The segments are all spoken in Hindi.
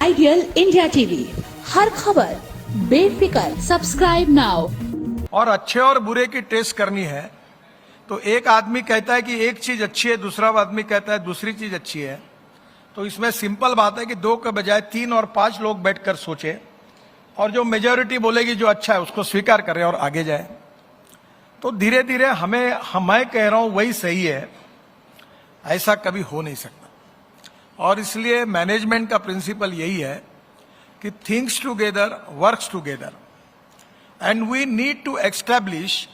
आइडियल इंडिया टीवी, हर खबर बेफिक्र। Subscribe now. और अच्छे और बुरे की टेस्ट करनी है तो एक आदमी कहता है कि एक चीज अच्छी है, दूसरा आदमी कहता है दूसरी चीज अच्छी है। तो इसमें सिंपल बात है कि 2 के बजाय 3 और 5 लोग बैठकर सोचे और जो मेजॉरिटी बोलेगी जो अच्छा है उसको स्वीकार करें और आगे जाए। तो धीरे धीरे मैं कह रहा हूं वही सही है, ऐसा कभी हो नहीं सकता। और इसलिए मैनेजमेंट का प्रिंसिपल यही है कि things together works together, and we need to establish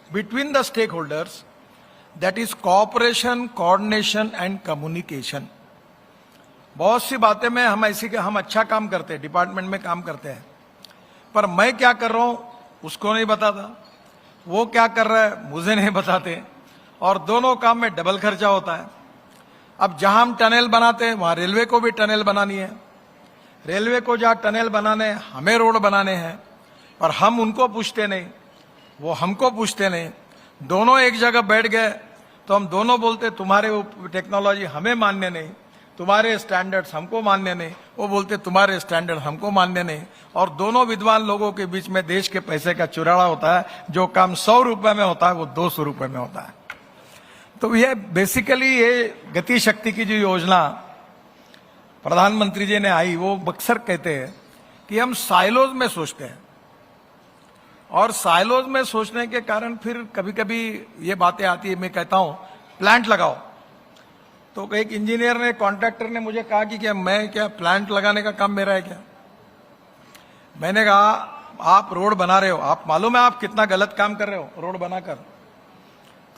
between the stakeholders, that is cooperation, coordination and communication। बहुत सी बातें में हम ऐसी कि हम अच्छा काम करते हैं, डिपार्टमेंट में काम करते हैं, पर मैं क्या कर रहा हूं उसको नहीं बताता, वो क्या कर रहा है मुझे नहीं बताते, और दोनों काम में डबल खर्चा होता है। अब जहां हम टनल बनाते हैं वहां रेलवे को भी टनल बनानी है, रेलवे को जहां टनल बनाने हमें रोड बनाने हैं, पर हम उनको पूछते नहीं, वो हमको पूछते नहीं। दोनों एक जगह बैठ गए तो हम दोनों बोलते तुम्हारे टेक्नोलॉजी हमें मान्य नहीं, तुम्हारे स्टैंडर्ड्स हमको मान्य नहीं, वो बोलते तुम्हारे स्टैंडर्ड हमको मान्य नहीं। और दोनों विद्वान लोगों के बीच में देश के पैसे का चुराड़ा होता है। जो काम 100 रुपए में होता है वो 200 रुपए में होता है। तो ये बेसिकली ये गति शक्ति की जो योजना प्रधानमंत्री जी ने आई, वो अक्सर कहते हैं कि हम साइलोज में सोचते हैं, और साइलोज में सोचने के कारण फिर कभी कभी ये बातें आती है। मैं कहता हूं प्लांट लगाओ, तो एक इंजीनियर ने, कॉन्ट्रैक्टर ने मुझे कहा कि क्या मैं क्या प्लांट लगाने का काम मेरा है क्या? मैंने कहा आप रोड बना रहे हो, आप मालूम है आप कितना गलत काम कर रहे हो रोड बनाकर?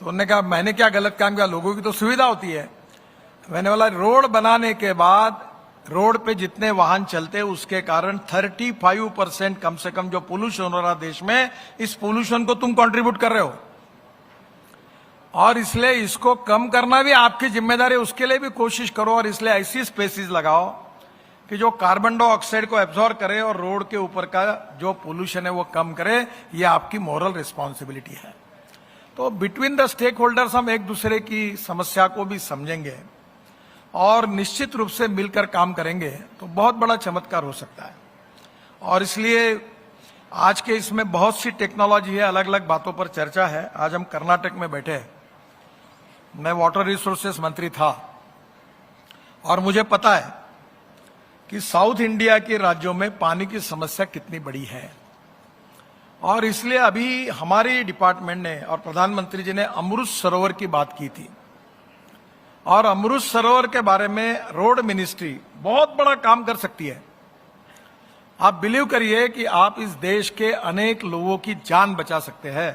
तो उन्होंने कहा मैंने क्या गलत काम किया, लोगों की तो सुविधा होती है। मैंने बोला रोड बनाने के बाद रोड पे जितने वाहन चलते हैं उसके कारण 35% कम से कम जो पोल्यूशन हो रहा देश में, इस पोल्यूशन को तुम कंट्रीब्यूट कर रहे हो, और इसलिए इसको कम करना भी आपकी जिम्मेदारी है। उसके लिए भी कोशिश करो, और इसलिए ऐसी स्पेसीज लगाओ कि जो कार्बन डाइऑक्साइड को एब्जॉर्ब करे और रोड के ऊपर का जो पोल्यूशन है वो कम करे। ये आपकी मॉरल रिस्पॉन्सिबिलिटी है। तो बिटवीन द स्टेक होल्डर्स हम एक दूसरे की समस्या को भी समझेंगे और निश्चित रूप से मिलकर काम करेंगे तो बहुत बड़ा चमत्कार हो सकता है। और इसलिए आज के इसमें बहुत सी टेक्नोलॉजी है, अलग अलग बातों पर चर्चा है। आज हम कर्नाटक में बैठे हैं, मैं वाटर रिसोर्सेस मंत्री था, और मुझे पता है कि साउथ इंडिया के राज्यों में पानी की समस्या कितनी बड़ी है। और इसलिए अभी हमारी डिपार्टमेंट ने और प्रधानमंत्री जी ने अमृत सरोवर की बात की थी, और अमृत सरोवर के बारे में रोड मिनिस्ट्री बहुत बड़ा काम कर सकती है। आप बिलीव करिए कि आप इस देश के अनेक लोगों की जान बचा सकते हैं,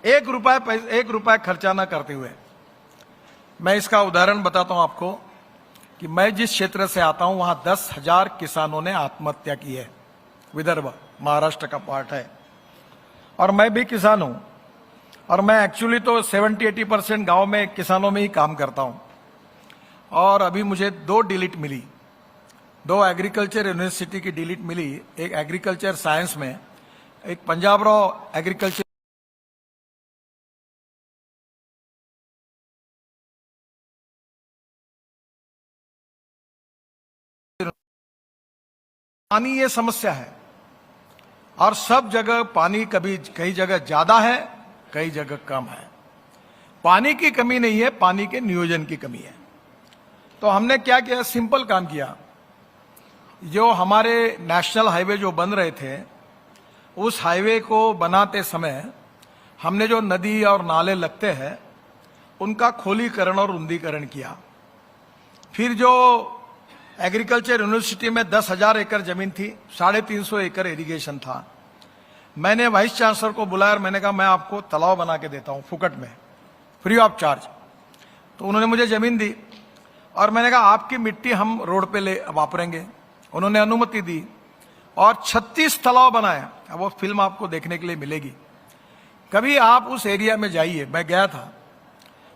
1 रुपया खर्चा ना करते हुए। मैं इसका उदाहरण बताता हूं आपको कि मैं जिस क्षेत्र से आता हूं वहां 10,000 किसानों ने आत्महत्या की है। विदर्भ महाराष्ट्र का पार्ट है, और मैं भी किसान हूं, और मैं एक्चुअली तो 70-80% गांव में किसानों में ही काम करता हूं। और अभी मुझे 2 डिलीट मिली, 2 एग्रीकल्चर यूनिवर्सिटी की डिलीट मिली, एक एग्रीकल्चर साइंस में, एक पंजाब राव एग्रीकल्चर। पानी ये समस्या है, और सब जगह पानी कई जगह ज्यादा है, कई जगह कम है। पानी की कमी नहीं है, पानी के नियोजन की कमी है। तो हमने क्या किया, सिंपल काम किया। जो हमारे नेशनल हाईवे जो बन रहे थे, उस हाईवे को बनाते समय हमने जो नदी और नाले लगते हैं उनका खोलीकरण और रुंदीकरण किया। फिर जो एग्रीकल्चर यूनिवर्सिटी में 10,000 एकड़ जमीन थी, 350 एकड़ इरिगेशन था, मैंने वाइस चांसलर को बुलाया और मैंने कहा मैं आपको तालाब बना के देता हूं फुकट में, फ्री ऑफ चार्ज। तो उन्होंने मुझे जमीन दी, और मैंने कहा आपकी मिट्टी हम रोड पे ले वापरेंगे। उन्होंने अनुमति दी, और 36 तालाब बनाए। अब वो फिल्म आपको देखने के लिए मिलेगी, कभी आप उस एरिया में जाइए। मैं गया था,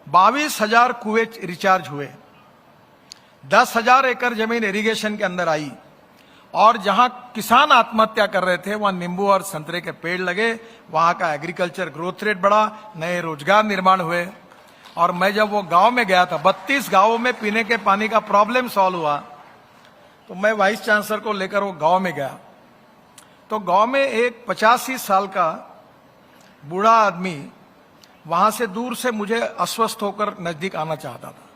22,000 कुएं रिचार्ज हुए, 10,000 एकड़ जमीन इरिगेशन के अंदर आई, और जहां किसान आत्महत्या कर रहे थे वहां नींबू और संतरे के पेड़ लगे, वहां का एग्रीकल्चर ग्रोथ रेट बढ़ा, नए रोजगार निर्माण हुए। और मैं जब वो गांव में गया था, 32 गांवों में पीने के पानी का प्रॉब्लम सॉल्व हुआ। तो मैं वाइस चांसलर को लेकर वो गांव में गया। तो गांव में एक 85 साल का बूढ़ा आदमी वहां से दूर से मुझे अस्वस्थ होकर नजदीक आना चाहता था।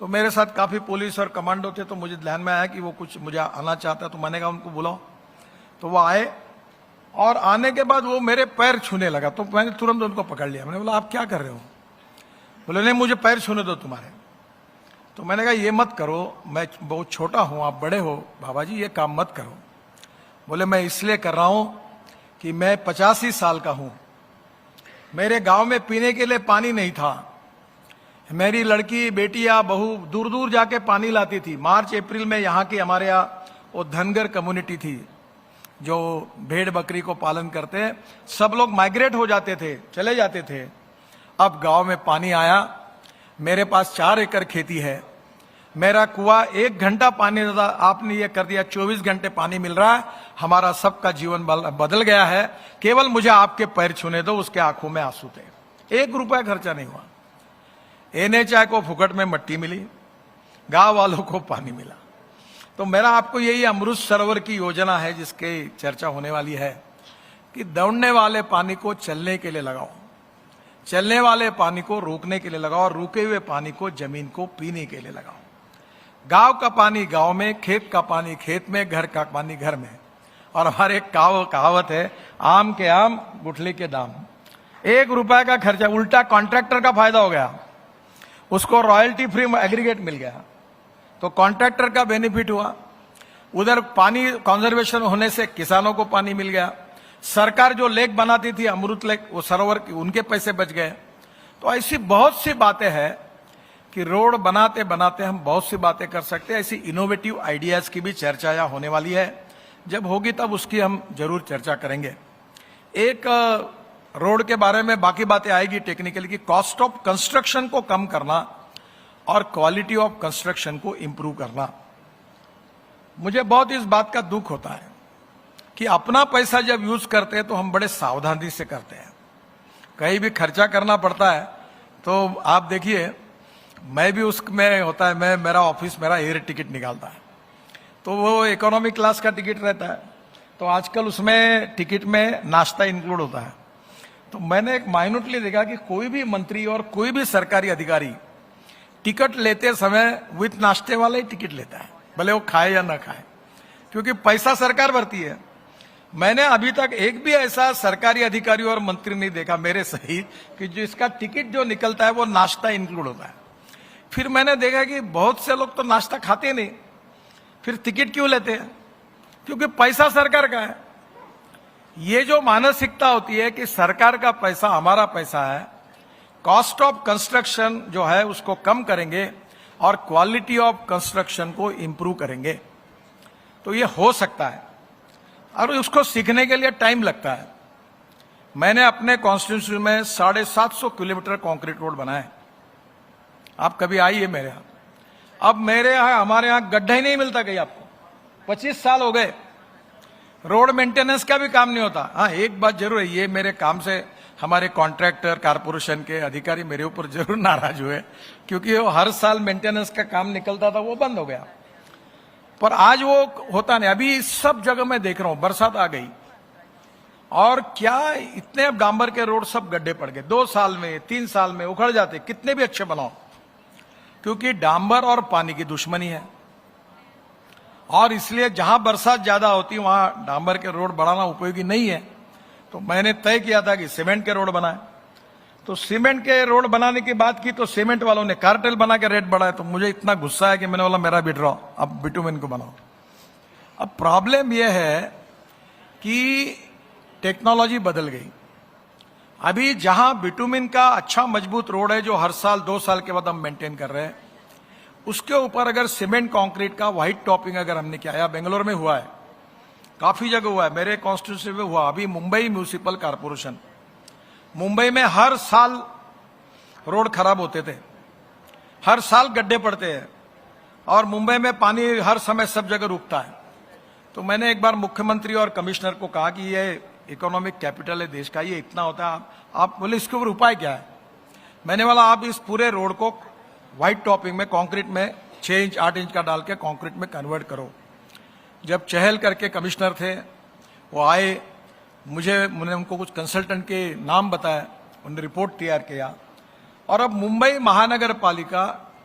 तो मेरे साथ काफी पुलिस और कमांडो थे, तो मुझे ध्यान में आया कि वो कुछ मुझे आना चाहता है। तो मैंने कहा उनको बुलाओ। तो वो आए और आने के बाद वो मेरे पैर छूने लगा। तो मैंने तुरंत उनको पकड़ लिया। मैंने बोला आप क्या कर रहे हो? बोले नहीं मुझे पैर छूने दो तुम्हारे। तो मैंने कहा ये मत करो, मैं बहुत छोटा हूं, आप बड़े हो बाबा जी, ये काम मत करो। बोले मैं इसलिए कर रहा हूं कि मैं 85 साल का हूं, मेरे गांव में पीने के लिए पानी नहीं था। मेरी लड़की बेटियां बहू दूर दूर जाके पानी लाती थी। मार्च अप्रैल में यहाँ की हमारे यहाँ वो धनगर कम्युनिटी थी जो भेड़ बकरी को पालन करते हैं, सब लोग माइग्रेट हो जाते थे, चले जाते थे। अब गांव में पानी आया। मेरे पास 4 एकड़ खेती है, मेरा कुआं 1 घंटा पानी देता, आपने ये कर दिया 24 घंटे पानी मिल रहा है। हमारा सबका जीवन बदल गया है। केवल मुझे आपके पैर छूने दो। उसके आंखों में आंसू थे। 1 रुपया खर्चा नहीं हुआ। NHI को फुकट में मट्टी मिली, गांव वालों को पानी मिला। तो मेरा आपको यही अमृत सरोवर की योजना है जिसकी चर्चा होने वाली है कि दौड़ने वाले पानी को चलने के लिए लगाओ, चलने वाले पानी को रोकने के लिए लगाओ और रुके हुए पानी को जमीन को पीने के लिए लगाओ। गांव का पानी गांव में, खेत का पानी खेत में, घर का पानी घर में। और हमारे एक कहावत है, आम के आम गुठली के दाम। 1 रुपए का खर्चा, उल्टा कॉन्ट्रैक्टर का फायदा हो गया, उसको रॉयल्टी फ्री एग्रीगेट मिल गया, तो कॉन्ट्रैक्टर का बेनिफिट हुआ। उधर पानी कंजर्वेशन होने से किसानों को पानी मिल गया। सरकार जो लेक बनाती थी अमृत लेक, वो सरोवर उनके पैसे बच गए। तो ऐसी बहुत सी बातें हैं कि रोड बनाते बनाते हम बहुत सी बातें कर सकते हैं। ऐसी इनोवेटिव आइडियाज की भी चर्चा यहाँ होने वाली है। जब होगी तब उसकी हम जरूर चर्चा करेंगे। एक रोड के बारे में बाकी बातें आएगी टेक्निकली कि कॉस्ट ऑफ कंस्ट्रक्शन को कम करना और क्वालिटी ऑफ कंस्ट्रक्शन को इंप्रूव करना। मुझे बहुत इस बात का दुख होता है कि अपना पैसा जब यूज करते हैं तो हम बड़े सावधानी से करते हैं। कहीं भी खर्चा करना पड़ता है तो आप देखिए, मैं भी उसमें होता है, मेरा ऑफिस मेरा एयर टिकट निकालता है, तो वो इकोनॉमी क्लास का टिकट रहता है। तो आजकल उसमें टिकट में नाश्ता इंक्लूड होता है। तो मैंने एक माइन्यूटली देखा कि कोई भी मंत्री और कोई भी सरकारी अधिकारी टिकट लेते समय विथ नाश्ते वाला ही टिकट लेता है, भले वो खाए या ना खाए, क्योंकि पैसा सरकार भरती है। मैंने अभी तक एक भी ऐसा सरकारी अधिकारी और मंत्री नहीं देखा मेरे सहित कि जिसका टिकट जो निकलता है वो नाश्ता इंक्लूड होता है। फिर मैंने देखा कि बहुत से लोग तो नाश्ता खाते नहीं, फिर टिकट क्यों लेते हैं? क्योंकि पैसा सरकार का है। ये जो मानसिकता होती है कि सरकार का पैसा हमारा पैसा है, कॉस्ट ऑफ कंस्ट्रक्शन जो है उसको कम करेंगे और क्वालिटी ऑफ कंस्ट्रक्शन को इंप्रूव करेंगे, तो ये हो सकता है। और उसको सीखने के लिए टाइम लगता है। मैंने अपने कॉन्स्टिट्यूंसी में 750 किलोमीटर कंक्रीट रोड बनाए। आप कभी आइए मेरे यहाँ। अब मेरे यहाँ, हमारे यहाँ गड्ढा ही नहीं मिलता कहीं आपको। 25 साल हो गए, रोड मेंटेनेंस का भी काम नहीं होता। हाँ, एक बात जरूर है, ये मेरे काम से हमारे कॉन्ट्रैक्टर कारपोरेशन के अधिकारी मेरे ऊपर जरूर नाराज हुए, क्योंकि वो हर साल मेंटेनेंस का काम निकलता था, वो बंद हो गया। पर आज वो होता नहीं। अभी सब जगह मैं देख रहा हूं, बरसात आ गई और क्या इतने डांबर के रोड सब गड्ढे पड़ गए। 2 साल में 3 साल में उखड़ जाते, कितने भी अच्छे बनाओ, क्योंकि डांबर और पानी की दुश्मनी है। और इसलिए जहां बरसात ज्यादा होती है वहां डांबर के रोड बनाना उपयोगी नहीं है। तो मैंने तय किया था कि सीमेंट के रोड बनाए। तो सीमेंट के रोड बनाने की बात की तो सीमेंट वालों ने कार्टेल बना के रेट बढ़ाया। तो मुझे इतना गुस्सा है कि मैंने बोला मेरा विड्रॉ, अब बिटुमेन को बनाओ। अब प्रॉब्लम यह है कि टेक्नोलॉजी बदल गई। अभी जहां बिटुमेन का अच्छा मजबूत रोड है जो हर साल 2 साल के बाद हम मेंटेन कर रहे हैं, उसके ऊपर अगर सीमेंट कंक्रीट का व्हाइट टॉपिंग अगर हमने किया है, बेंगलोर में हुआ है, काफी जगह हुआ है, मेरे कॉन्स्टिट्यूंसी में हुआ। अभी मुंबई म्यूनिसिपल कारपोरेशन, मुंबई में हर साल रोड खराब होते थे, हर साल गड्ढे पड़ते हैं और मुंबई में पानी हर समय सब जगह रुकता है। तो मैंने एक बार मुख्यमंत्री और कमिश्नर को कहा कि ये इकोनॉमिक कैपिटल है देश का, ये इतना होता है, आप बोले इसके ऊपर उपाय क्या है? मैंने बोला आप इस पूरे रोड को व्हाइट टॉपिंग में कंक्रीट में 6 इंच 8 इंच का डाल के कंक्रीट में कन्वर्ट करो। जब चहल करके कमिश्नर थे, वो आए, मैंने उनको कुछ कंसल्टेंट के नाम बताया, उन्होंने रिपोर्ट तैयार किया और अब मुंबई महानगर पालिका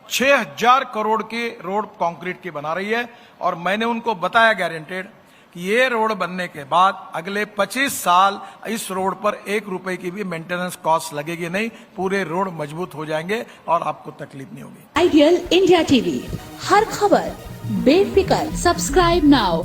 6000 करोड़ की रोड कंक्रीट की बना रही है। और मैंने उनको बताया गारंटेड कि ये रोड बनने के बाद अगले 25 साल इस रोड पर 1 रुपए की भी मेंटेनेंस कॉस्ट लगेगी नहीं, पूरे रोड मजबूत हो जाएंगे और आपको तकलीफ नहीं होगी। आइडियल इंडिया टीवी, हर खबर बेफिक्र। Subscribe now.